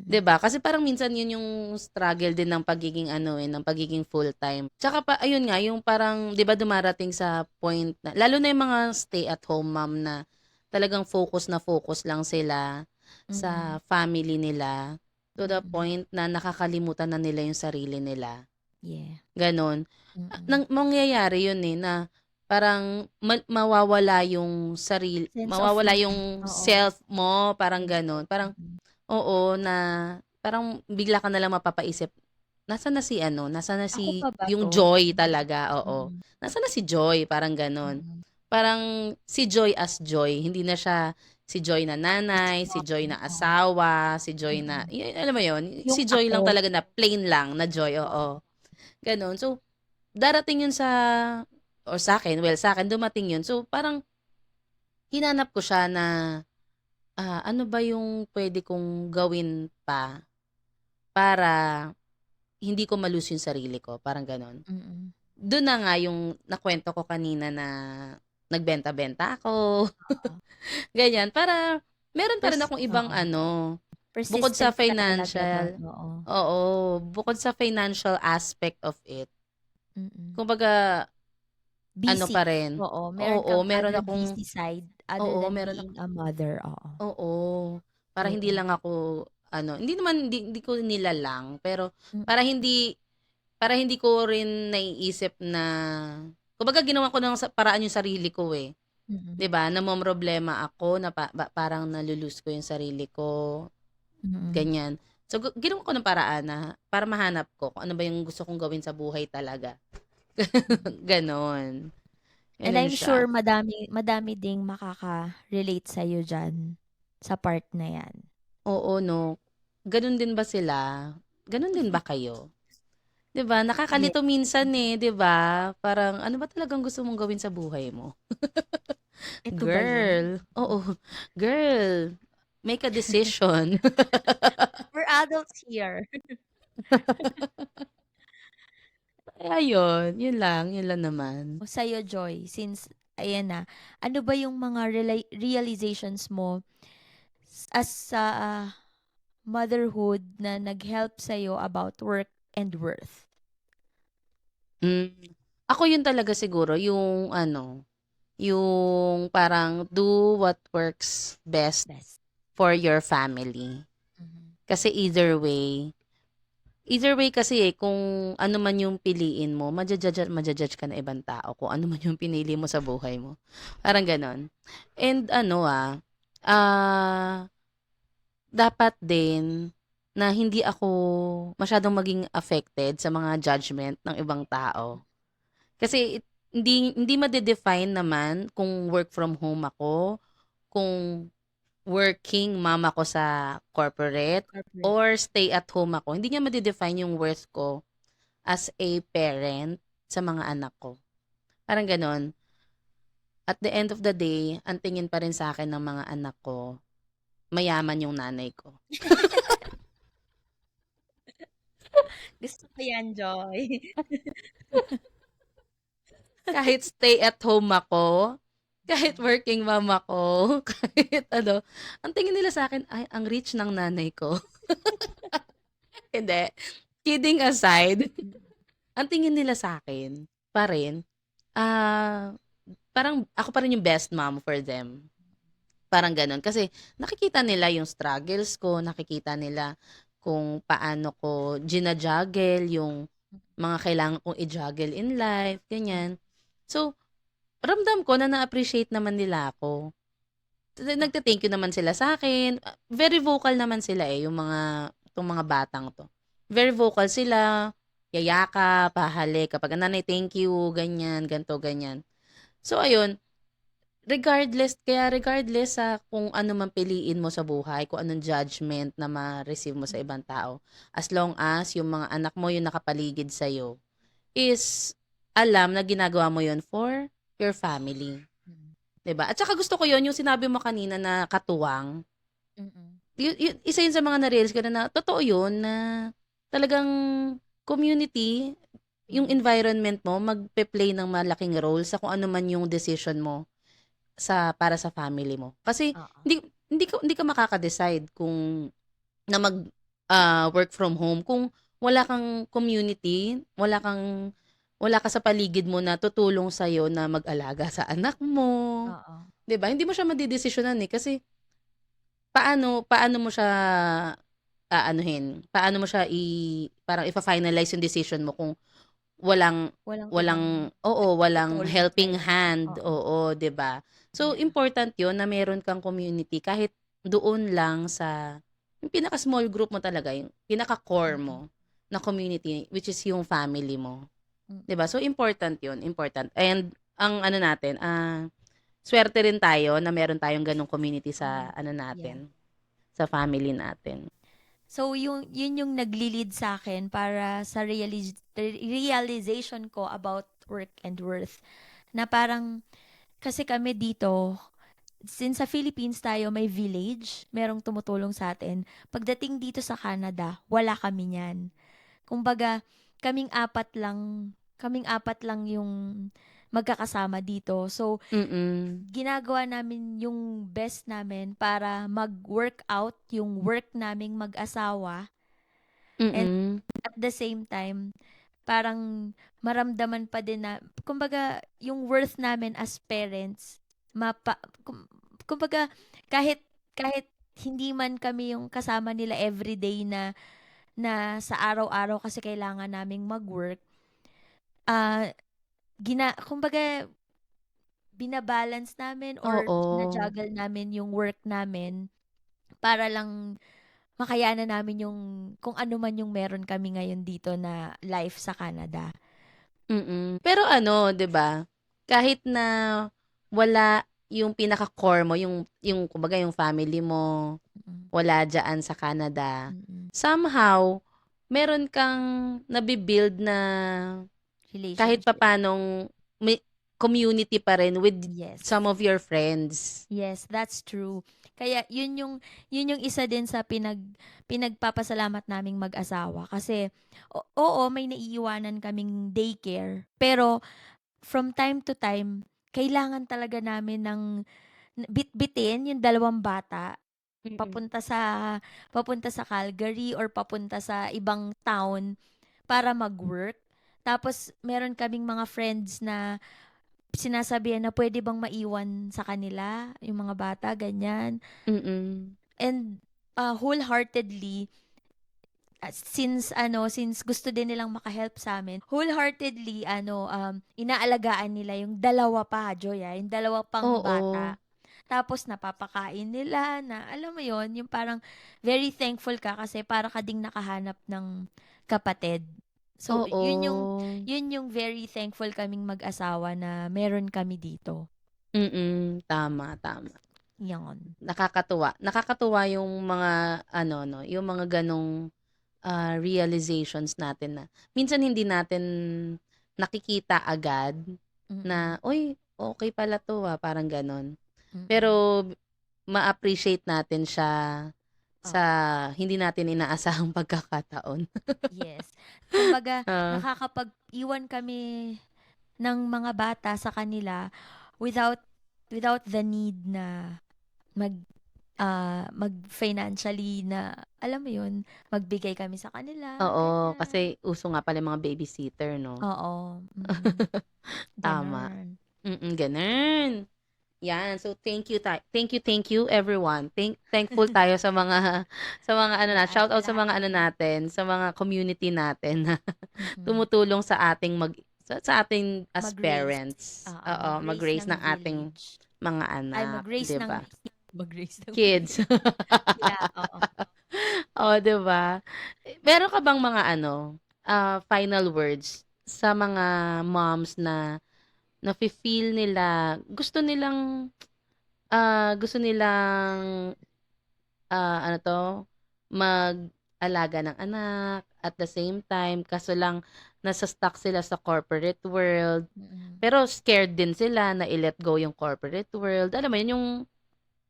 'di Mm, ba? Kasi parang minsan yun yung struggle din ng pagiging ano, ng pagiging full-time. Tsaka pa ayun nga, yung parang 'di ba dumarating sa point na lalo na yung mga stay-at-home mom na talagang focus na focus lang sila mm, sa family nila, to the mm. point na nakakalimutan na nila yung sarili nila, Yeah, gano'n. mm. Mangyayari yun, na parang Sense of mawawala me, yung oo. self mo, parang Yes po, gano'n. Parang mm. oo, na parang bigla ka nalang mapapaisip, nasaan na Ako si pa ba yung 'to? Joy Mm, talaga, oo. mm, Nasaan na si Joy, parang gano'n. mm. Parang si Joy as Joy, hindi na siya si Joy na As nanay, si mom, Joy na oo, asawa, si Joy na mm. alam mo yun, Yung si Joy lang ako, talaga na plain lang na Joy, oo, oo, gano'n. So, darating yun sa'kin dumating yun. So, parang hinanap ko siya na, ano ba yung puwede kong gawin pa para hindi ko ma-lose yung sarili ko, parang gano'n. mm. Dun na nga yung nakwento ko kanina na nagbenta-benta ako, Oo. ganyan. Para meron pa rin akong ibang Oo, ano, bukod sa persistent ka talaga dun, financial oo. oo, bukod sa financial aspect of it, Mm. kumbaga ano Busy, pa rin oo, meron oo, kang meron other akong busy side other oo, than meron being a mother, oo. oo, para hindi Oo, lang ako ano, hindi naman hindi ko nilalang, pero mm, para hindi para hindi ko rin naiisip na kumbaga ginawan ko ng paraan yung sarili ko, eh. mm, 'Di ba, namomroblema ako na parang ko yung sarili ko, mm, ganyan. So, ginawan ko ng paraan na para mahanap ko kung ano ba yung gusto kong gawin sa buhay talaga, mm. gano'n. And Gano'n I'm sure siya. madami madami ding makaka-relate sa'yo diyan, sa part na 'yan. Oo 'no, gano'n din ba sila? Gano'n din ba kayo? 'Di ba, Ye nakakalito minsan, eh, 'di ba? Parang ano ba talagang gusto mong gawin sa buhay mo? Eto ba yun? Girl, oo, girl, make a decision. We're adults here. Kaya yun lang naman. O sa'yo, Joy, since ayan na, ano ba yung mga realizations mo as sa motherhood na nag-help sa'yo about work and worth? Hmm, ako yun talaga siguro yung ano, yung parang do what works best Best. for your family. Mhm. Kasi either way kasi kung ano man yung piliin mo, maja-judge ka ng ibang tao kung ano man yung pinili mo sa buhay mo. Parang gano'n. And ano ah, dapat din na hindi ako masyadong maging affected sa mga judgment ng ibang tao. Kasi hindi made-define naman kung work from home ako, kung working mom ako sa corporate, Corporate. or stay at home ako. Hindi niya made-define yung worth ko as a parent sa mga anak ko. Parang gano'n. At the end of the day, ang tingin pa rin sa akin ng mga anak ko, mayaman yung nanay ko. Gusto ko yan, Joy. Kahit stay at home ako, kahit working mom ako, kahit ano, ang tingin nila sa akin, ay, ang rich ng nanay ko. Hindi. Kidding aside, Mm. ang tingin nila sa akin pa rin, ah, parang ako pa rin yung best mom for them. Parang gano'n. Kasi nakikita nila yung struggles ko, nakikita nila kung paano ko juggle yung mga kailangan kong i-juggle in life, ganyan. So, ramdam ko na na-appreciate naman nila ako. Nagte-thank you naman sila sa akin. Very vocal naman sila, yung mga 'tong mga batang 'to. Very vocal sila, yayakap, hahalik kapag, "Nanay, thank you," ganyan, ganto ganyan. So ayun, regardless sa kung ano man piliin mo sa buhay, kung anong judgment na ma-receive mo sa ibang tao, as long as yung mga anak mo yung nakapaligid sa'yo is alam na ginagawa mo yun for your family. Mm. 'Di ba? At saka gusto ko 'yun, yung sinabi mo kanina na katuwang. Mm. Isa 'yun sa mga na-realize ko na totoo 'yun na talagang community, yung Mm. environment mo magpe-play ng malaking role sa kung ano man yung decision mo para sa family mo. Kasi Oo. hindi ka makaka-decide kung na work from home kung wala kang community, wala ka sa paligid mo na tutulong sa'yo na mag-alaga sa anak mo, Oo. 'di ba? Hindi mo siya madedesisyonan, kasi paano paano mo siya paano mo siya parang ifa-finalize yung decision mo kung walang Walang ibang walang nagtutulong helping sa'yo. hand, Oo. oo, 'di ba? So, Yeah. important 'yun na meron kang community kahit doon lang sa yung pinaka-small group mo talaga, yung pinaka-core Mm. mo na community, which is yung family mo, Mm. 'di ba? So, important 'yun, important. And ang ano natin, suwerte rin tayo na meron tayong gano'ng community sa Community. ano Yeah. natin, sa family natin. So, yun yung nagli-lead sa'kin para sa realization ko about work and worth. Na parang, kasi kami dito, since sa Philippines tayo may village, merong tumutulong sa atin. Pagdating dito sa Canada, wala kami niyan. Kumbaga, kaming apat lang yung magkakasama dito. So, Mm. ginagawa namin yung best namin para mag-workout yung work naming mag-asawa. And Mm. at the same time, parang maramdaman pa din na, kumbaga, yung worth namin as parents, kumbaga, kahit hindi man kami yung kasama nila everyday na sa araw-araw kasi kailangan naming mag-work, ah, kumbaga, binabalance namin or Oo. juggle namin yung work namin para lang makayanan namin yung kung ano man yung meron kami ngayon dito na life sa Canada. Pero ano, 'di ba, kahit na wala yung pinaka-core mo, yung kumbaga yung family mo, Mm. wala diyaan sa Canada, Mm. somehow meron kang nabi-build na kahit Relationship. papaanong may community pa rin with Yes. some of your friends. Yes, that's true. Kaya yun yung isa din sa pinagpapasalamat naming mag-asawa kasi oo, may naiiwanan kaming daycare, pero from time to time kailangan talaga namin ng bitbitin yung dalawang bata Mm. papunta sa papunta sa Calgary or papunta sa ibang town para mag-work. Tapos meron kaming mga friends na sinasabihan na pwede bang maiwan sa kanila yung mga bata, ganyan. Mm. And wholeheartedly, since gusto din nilang maka-help sa amin, wholeheartedly inaalagaan nila yung dalawa pa, Joy, yung dalawa pang Oo. bata. Tapos napapakain nila na alam mo yon, yung parang very thankful ka kasi para ka ding nakahanap ng kapatid. So Oo. yun yung very thankful kaming mag-asawa na meron kami dito. Tama, tama. Yon. Nakakatuwa. Nakakatuwa yung mga ano 'no, yung mga ganong, realizations natin na minsan hindi natin nakikita agad Mm. na, "Uy, okey pala 'to, parang gano'n." Mm. Pero ma-appreciate natin siya sa Oo. hindi natin inaasahang pagkakataon. Yes. Kumbaga, Ah, nakakapag-iwan kami ng mga bata sa kanila without without the need na mag mag-financially na, alam mo yun, magbigay kami sa kanila, Oo, ganyan. kasi uso nga pala yung mga babysitter 'no? Oo, Tama. gano'n. Gano'n. 'Yan, so thank you everyone. Thankful tayo sa mga sa mga ano na Yeah, sa shoutout sa lahat mga ano ng natin, sa mga community natin na mm, tumutulong sa ating sa ating as mag-raise, parents. oo, Oo, mag-raise mag-raise ng ng ating village. mga Ay, anak, mag-raise 'di ng ba? mag-raise ng Kids. village. Yeah, oo. Oh, 'di ba? Meron ka bang mga ano, final words sa mga moms na nafi-feel nila gusto nilang, ano 'to, mag-alaga ng anak at the same time kaso lang nasa-stuck sila sa corporate world, Mm. pero scared din sila na i-let go yung corporate world. Alam mo yun, yung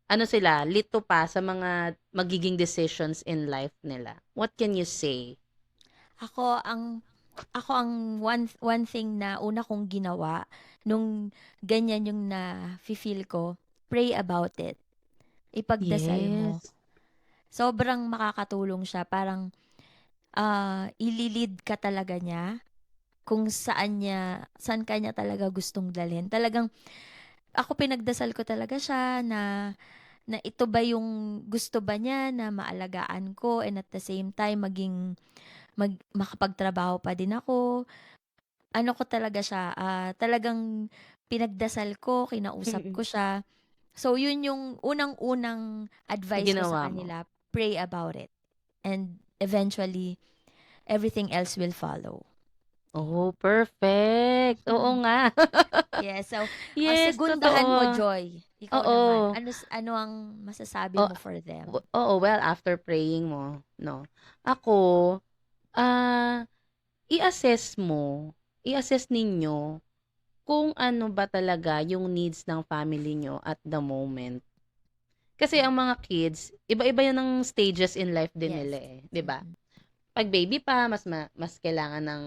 ano sila, lito pa sa mga magiging decisions in life nila. What can you say? Ako ang ako ang one thing na una kong ginawa nung ganyan yung nafi-feel ko, pray about it. Ipagdasal mo. Yes. Sobrang makakatulong siya. Parang ililid ka talaga niya kung saan ka niya talaga gustong dalhin. Talagang ako pinagdasal ko talaga siya na ito ba yung gusto ba niya na maalagaan ko and at the same time makapagtrabaho pa din ako. Ano ko talaga siya, talagang pinagdasal ko, kinausap Mm. ko siya. So, yun yung unang-unang Na advice ko sa ginawa mo? kanila, pray about it. And eventually, everything else will follow. Oh, perfect. Oo nga. Yeah, so, Yes, segundahan mo, totoo. Joy. Ikaw naman, Oo. ano ang masasabi O mo for them? oo, well, after praying mo 'no, ako, ah, i-assess mo, i-assess ninyo kung ano ba talaga yung needs ng family niyo at the moment. Kasi Mm. ang mga kids, iba-iba 'yan ng stages in life din Yes. nila, eh, 'di ba? Mm. 'Pag baby pa mas kailangan ng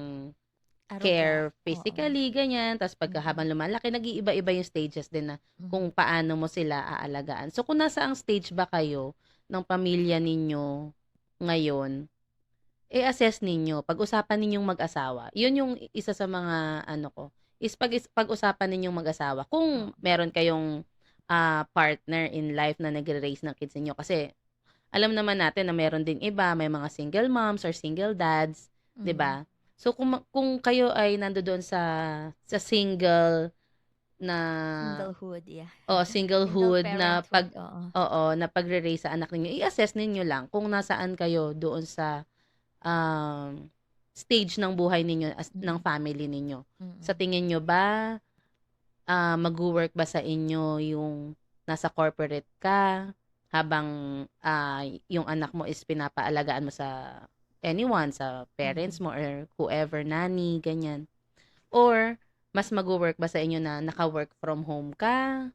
Aruga. care Oo. physically, ganyan. Tapos pagka Mm. habang lumalaki, nag-iiba-iba yung stages din na Mm. kung paano mo sila aalagaan. So, kung nasaang stage ba kayo ng pamilya ninyo ngayon, i-assess ninyo, pag-usapan ninyong mag-asawa. Yun yung isa sa mga ano ko, is pag-usapan ninyong mag-asawa. Kung Oo. meron kayong partner in life na nagre-raise ng kids ninyo. Kasi alam naman natin na meron ding iba, may mga single moms or single dads, 'di Mm. ba? So kung kayo ay nandoon sa single na Singlehood, yeah. o Single singlehood na parenthood, oo. na pagre-raise sa anak ninyo, i-assess ninyo lang kung nasaan kayo doon sa stage ng buhay ninyo ng Mm. family ninyo. Sa Mm. tingin nyo ba, magwo-work ba sa inyo yung nasa corporate ka habang, yung anak mo is pinapaalagaan mo sa anyone, sa parents Mm. mo or whoever, nanny, ganyan? Or mas magwo-work ba sa inyo na naka-work from home ka,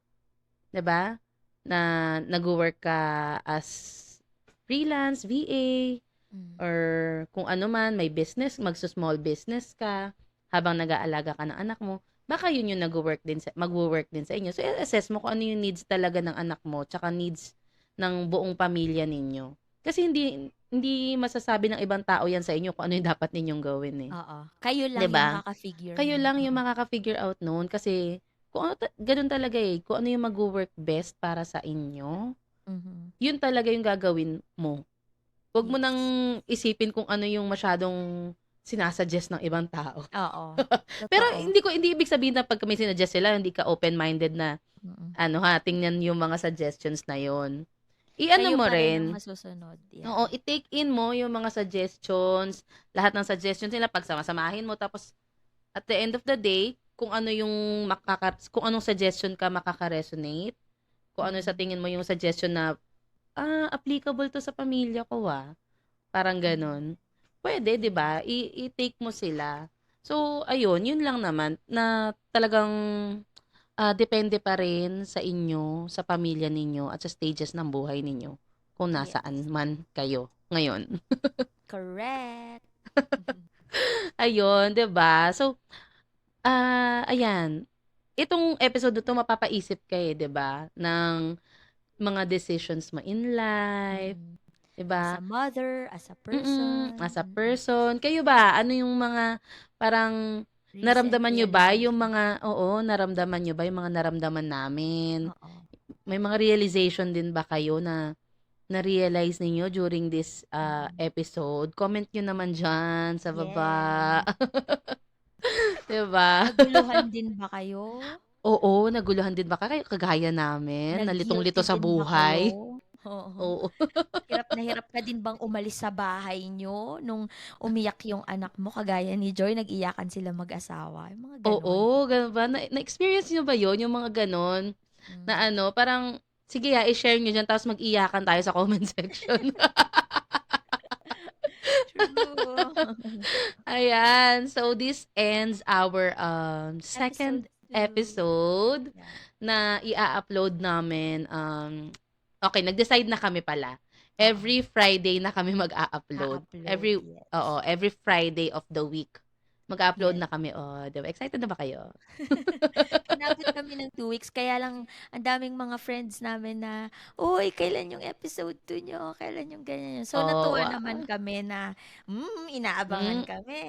'di ba? na nagwo-work ka as freelance, VA, Mm. or kung ano man, may business, magso-small business ka habang nag-aalaga ka ng anak mo, baka yun yung magwo-work din sa inyo. So, i-assess mo kung ano yung needs talaga ng anak mo, tsaka needs ng buong pamilya ninyo. Kasi hindi masasabi ng ibang tao yan sa inyo kung ano yung dapat ninyong gawin eh. Oo. Kayo 'Di lang yung ba? makaka-figure Kayo nun. lang yung Oo. makaka-figure out noon kasi kung ano ganun talaga eh, kung ano yung magwo-work best para sa inyo, Mhm. yun talaga yung gagawin mo. Huwag mo nang Yes. isipin kung ano yung masyadong sinasuggest ng ibang tao. Oo. Pero Totoo. hindi ibig sabihin na pagka may sinuggest sila hindi ka open-minded na Mm. tingnan yung mga suggestions na yon. I-ano Sa'yo mo pa rin ang rin, masusunod. oo, Yeah. i-take in mo yung mga suggestions, lahat ng suggestions nila pagsama-samahin mo tapos at the end of the day, kung ano yung kung anong suggestion ka makaka-resonate, kung ano sa Mm. tingin mo yung suggestion na, applicable 'to sa pamilya ko, parang Mm. gano'n. Puwede, 'di Yes. ba? I-take mo sila. So, ayun, yun lang naman na talagang, depende pa rin sa inyo, sa pamilya ninyo at sa stages ng buhay ninyo kung nasaan Yes. man kayo ngayon. Correct. Ayun, 'di ba? So, ayan, itong episode na 'to mapapaisip ka, 'di ba, ng mga decisions mo in life, Mm. 'di As ba? a mother, as a As person. a person. Kayo ba, ano yung mga parang Recent naramdaman niyo ba yung realization. naramdaman niyo ba yung mga naramdaman namin? Oo. May mga realization din ba kayo na na-realize ninyo during this, Mm. episode? Comment niyo naman diyan sa baba. Yes. 'Di ba? Naguluhan din ba kayo? Oo, naguluhan din ba kayo kagaya namin, na Nag-guilty litong-lito sa din ba kayo? buhay? Oo. Oo. Hirap na hirap ka din bang umalis sa bahay niyo nung umiyak yung anak mo kagaya ni Joy, nag-iyakan sila mag-asawa, yung mga gano'n? Oo, gano'n ba? Na-experience niyo ba 'yun, yung mga gano'n? Hmm. Na parang, sige i-share niyo diyan tapos mag-iyakan tayo sa comment section. True. Ayan, so this ends our, Episode second 2. episode Yeah. na upload namin, okey nag-decide na kami pala. Oo. Every Friday na kami mag-a-upload. A-upload, Oo, yes. every Friday of the week mag-a-upload Yes. na kami. Oh, 'di ba, excited na ba kayo? Inabot kami ng 2 weeks kaya lang ang daming mga friends namin na, "Uy, kailan yung episode 2 niyo? Kailan yung ganyan?" So, Oh, natuwa naman kami na, inaabangan hmm. kami.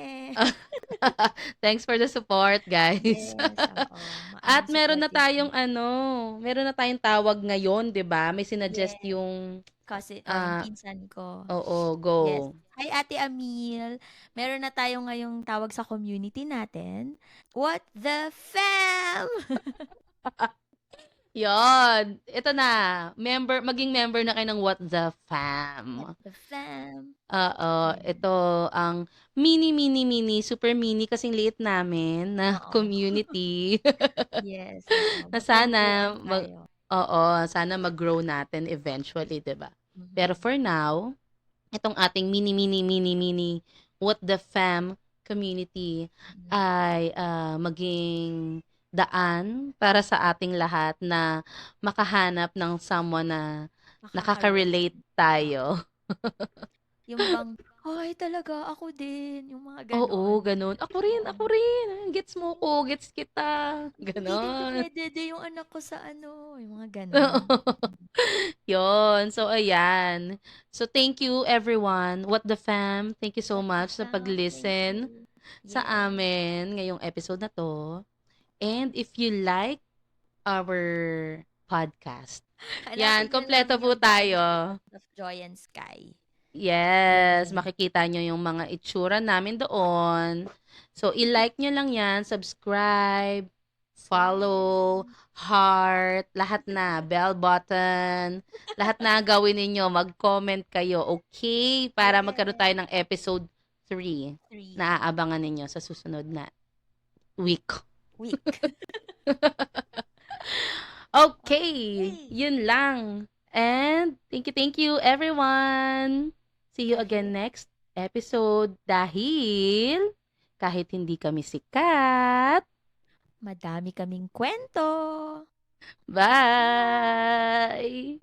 Thanks for the support, guys. Yes, oo. At Supportive din. meron na tayong tawag ngayon, 'di ba? May sinuggest Yes, yung, kasi yung ah, pinsan ko. oo, go. Yes. Hi, Ate Amil. Meron na tayo ngayong tawag sa community natin. What the fam? Yon, ito na, maging member na kayo ng What the What Fam. the fam? Oo, Yan. ito ang mini, mini, mini, super mini kasing liit namin na Oo. community Yes, oo. na sana Magkwentuhan tayo. oo, sana mag-grow natin eventually, 'di ba? Pero Mhm. for now, itong ating mini, mini, mini, mini What the Fam community Mm. ay, maging daan para sa ating lahat na makahanap ng someone na nakaka-relate Makaka-resonate. Oo. tayo. Yung bang, "Ay, talaga ako din." Yung mga Oo, gano'n. gano'n. Oo. Ako rin, gets mo ko, gets kita, Hindi din gano'n. dumedede yung anak ko sa ano, yung mga gano'n. Mm. Yun, so ayan. So thank you everyone, What the Fam, thank you so What the much sa fam? Thank pag-listen you. sa Yes. amin ngayong episode na 'to. And if you like our podcast, yan, Hanapin niyo lang kompleto po yung tayo. of Joy and Sky. Yes, Yes. makikita nyo yung mga itsura namin doon. So, i-like nyo lang yan, subscribe, follow, Yes. heart, lahat na, bell button, lahat na gawin ninyo, mag-comment kayo, okay? Para magkaroon Yes. tayo ng episode 3 3 na aabangan ninyo sa susunod na week. week. Okay, Okay. yun lang. And thank you everyone. See you again Dahil next episode dahil kahit hindi kami sikat, madami kaming kwento. Bye!